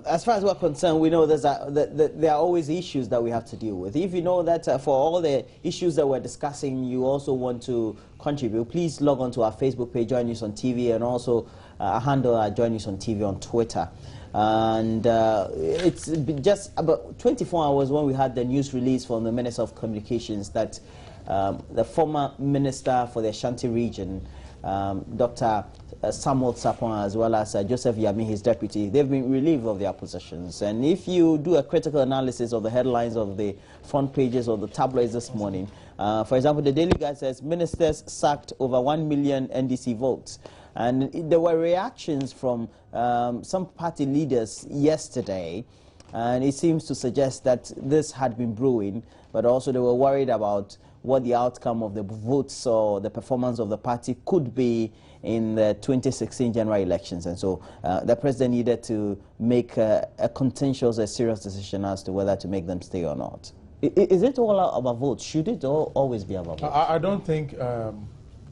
as far as we're concerned, we know that there are always issues that we have to deal with. If you know that for all the issues that we're discussing, you also want to contribute, please log on to our Facebook page, Join News on TV, and also our handle, Join News on TV on Twitter. And it's been just about 24 hours when we had the news release from the Minister of Communications that the former Minister for the Ashanti region, Dr. Samuel Sapon, as well as Joseph Yami, his deputy, they've been relieved of their positions. And if you do a critical analysis of the headlines of the front pages of the tabloids this morning, for example, the Daily Guide says ministers sacked over 1 million NDC votes. And there were reactions from some party leaders yesterday, and it seems to suggest that this had been brewing, but also they were worried about what the outcome of the votes or the performance of the party could be in the 2016 general elections. And so the president needed to make a contentious, a serious decision as to whether to make them stay or not. Is it all about votes? Should it always be about votes? I don't think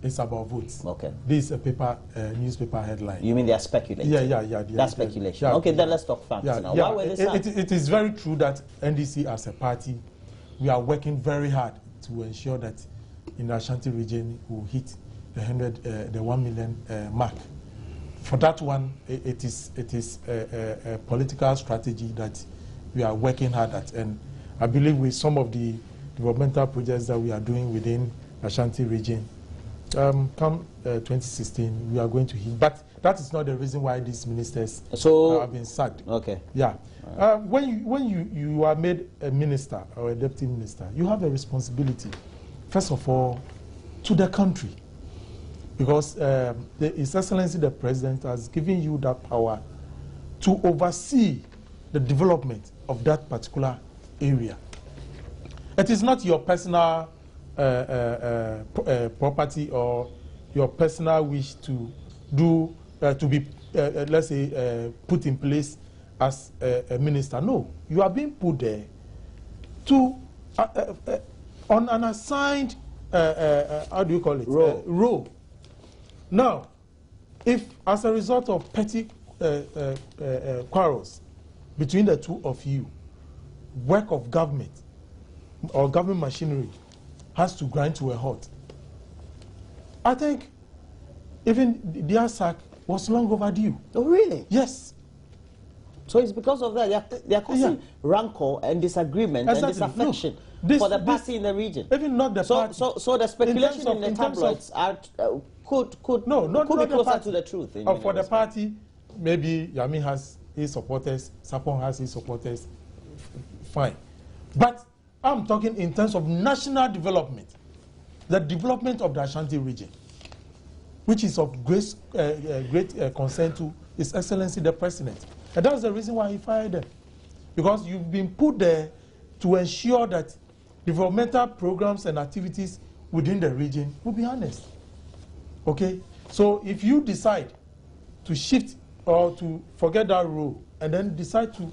it's about votes. Okay. This is a newspaper headline. You mean they are speculating? Yeah. That's speculation. Okay, then let's talk facts now. Yeah. Why were they it is very true that NDC as a party, we are working very hard to ensure that in the Ashanti region we'll hit the 1 million mark. For that one, it is a political strategy that we are working hard at, and I believe with some of the developmental projects that we are doing within the Ashanti region, come 2016 we are going to hit. But that is not the reason why these ministers have been sacked. Okay. Yeah. When you are made a minister or a deputy minister, you have a responsibility, first of all, to the country, because His Excellency the President has given you that power to oversee the development of that particular area. It is not your personal property or your personal wish to do to be, let's say, put in place as a minister. No, you are being put there to on an assigned how do you call it, role. Now, if as a result of petty quarrels between the two of you, work of government or government machinery has to grind to a halt, I think even their sack was long overdue. Oh, really? Yes. So it's because of that they are causing rancor and disagreement and disaffection for the party in the region. Even not the party. So the speculation in the tabloids could be closer to the truth. For the party, maybe Yami has his supporters, Sapon has his supporters. Fine. But I'm talking in terms of national development, the development of the Ashanti region, which is of great concern to His Excellency the President. And that's the reason why he fired them. Because you've been put there to ensure that developmental programs and activities within the region will be honest. Okay? So if you decide to shift or to forget that role and then decide to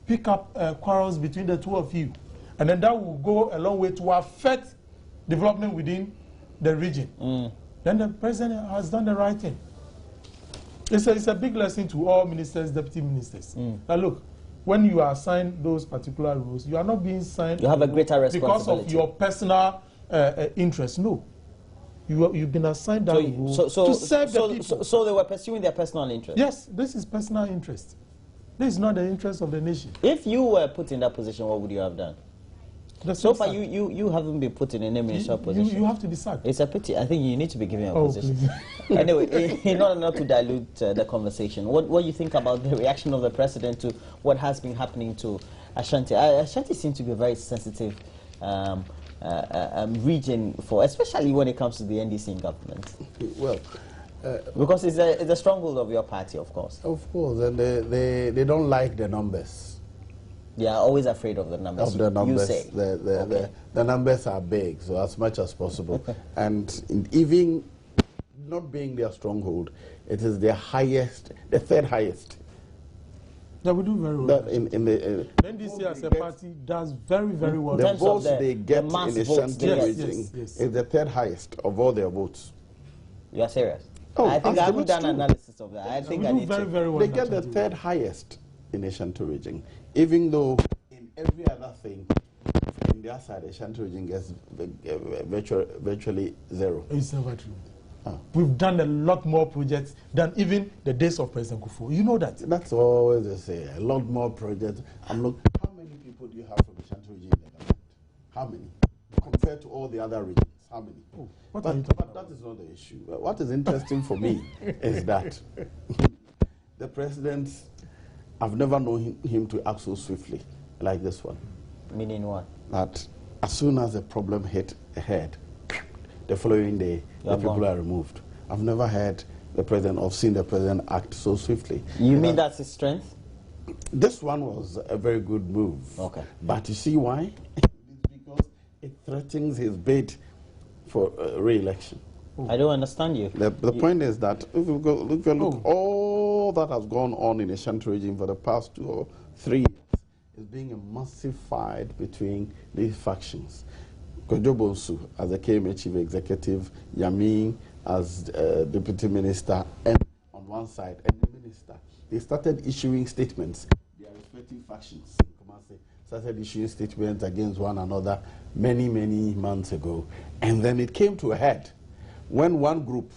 pick up quarrels between the two of you, and then that will go a long way to affect development within the region, then the president has done the right thing. It's a big lesson to all ministers, deputy ministers. Now look, when you are assigned those particular roles, you are not being signed. You have a greater responsibility because of your personal interest. No, you've been assigned that role to serve the people. So they were pursuing their personal interest. Yes, this is personal interest. This is not the interest of the nation. If you were put in that position, what would you have done? So far, you haven't been put in any ministerial position. You have to be sacked. It's a pity. I think you need to be given a position. Anyway, in order not to dilute the conversation, what do you think about the reaction of the president to what has been happening to Ashanti? Ashanti seems to be a very sensitive region for, especially when it comes to the NDC government. Well, because it's a stronghold of your party, of course. Of course, and they don't like the numbers. They are always afraid of the numbers. You say. The numbers are big, so as much as possible. And even not being their stronghold, it is their highest, the third highest. Yeah, we do very well. The NDC as a party does very, very well. The votes they get in the Ashanti region is the third highest of all their votes. You are serious? Oh, I think I haven't done analysis of that. I think we do very, very well. They get the third highest. in Ashanti region, even though in every other thing, in their side, Ashanti region gets virtually zero. It's never true. We've done a lot more projects than even the days of President Kufuor. You know that. That's always they say. A lot more projects. How many people do you have from Ashanti region in the government? How many? Compared to all the other regions, how many? Oh, but that is not the issue. What is interesting for me is that the president, I've never known him to act so swiftly like this one. Meaning what? That as soon as the problem hit ahead, the following day, the people are removed. I've never heard the president or seen the president act so swiftly. You mean that's his strength? This one was a very good move. Okay. But you see why? It's because it threatens his bid for re-election. I don't understand you. The point is that if you look all that has gone on in the Ashanti region for the past 2 or 3 years is being a massive fight between these factions. Kojobosu as the KMA chief executive, Yamin as deputy minister, and on one side, and the minister. They started issuing statements. Their respective factions in Kumasi started issuing statements against one another many, many months ago. And then it came to a head when one group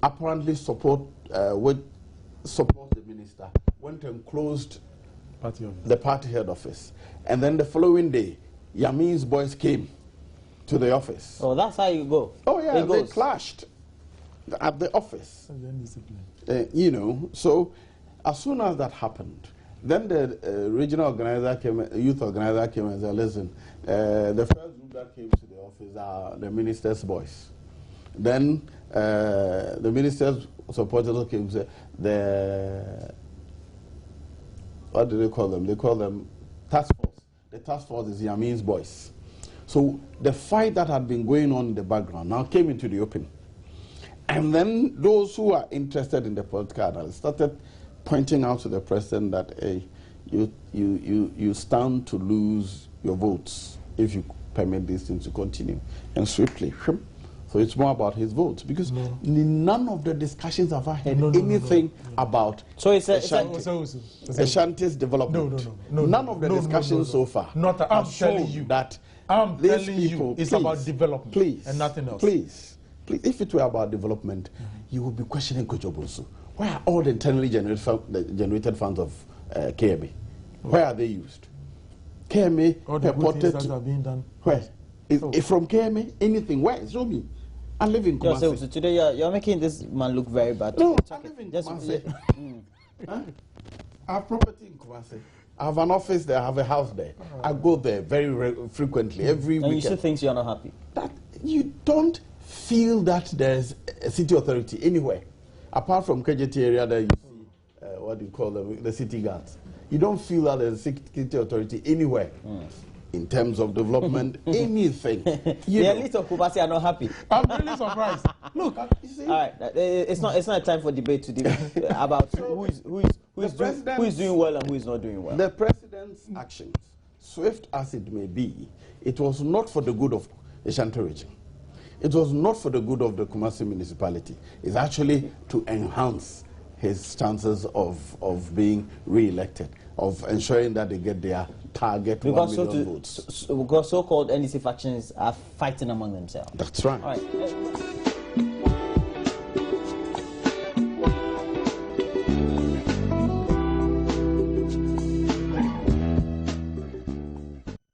apparently support the minister went and closed the party head office. And then the following day, Yamin's boys came to the office. Oh, that's how you go. Oh yeah, they clashed at the office. You know, so as soon as that happened, then the regional organizer came, youth organizer came and said, listen, the first group that came to the office are the minister's boys. Then the minister's supporters came and said, what do they call them? They call them task force. The task force is Yamin's boys. So the fight that had been going on in the background now came into the open. And then those who are interested in the political analysis started pointing out to the president that, hey, you stand to lose your votes if you permit these things to continue. And swiftly. So it's more about his votes. Because none of the discussions have I heard anything about Ashanti's development. None of the discussions so far. I'm telling you that I'm telling you, it's about development, please, and nothing else. Please, if it were about development, you would be questioning Kojobosu. Where are all the internally generated funds of KMA? Where are they used? KMA all the good things that are being done. Where? If from KMA, anything? Where? Show me. I live in Kumasi. So today you're making this man look very bad. No, I live in Kumasi. I have property in Kumasi. I have an office there, I have a house there. I go there very frequently, every weekend. And you still think you're not happy? That you don't feel that there's a city authority anywhere. Apart from KJT area that you see, what do you call them, the city guards. You don't feel that there's a city authority anywhere. In terms of development, anything. The elite of Kumasi are not happy. I'm really surprised. Look, you see? All right, it's not a time for debate to debate about who is doing well and who is not doing well. The president's actions, swift as it may be, it was not for the good of Ashanti region. It was not for the good of the Kumasi municipality. It's actually to enhance his chances of being re-elected, of ensuring that they get their target 1 million votes. Because so-called NDC factions are fighting among themselves. That's right. All right.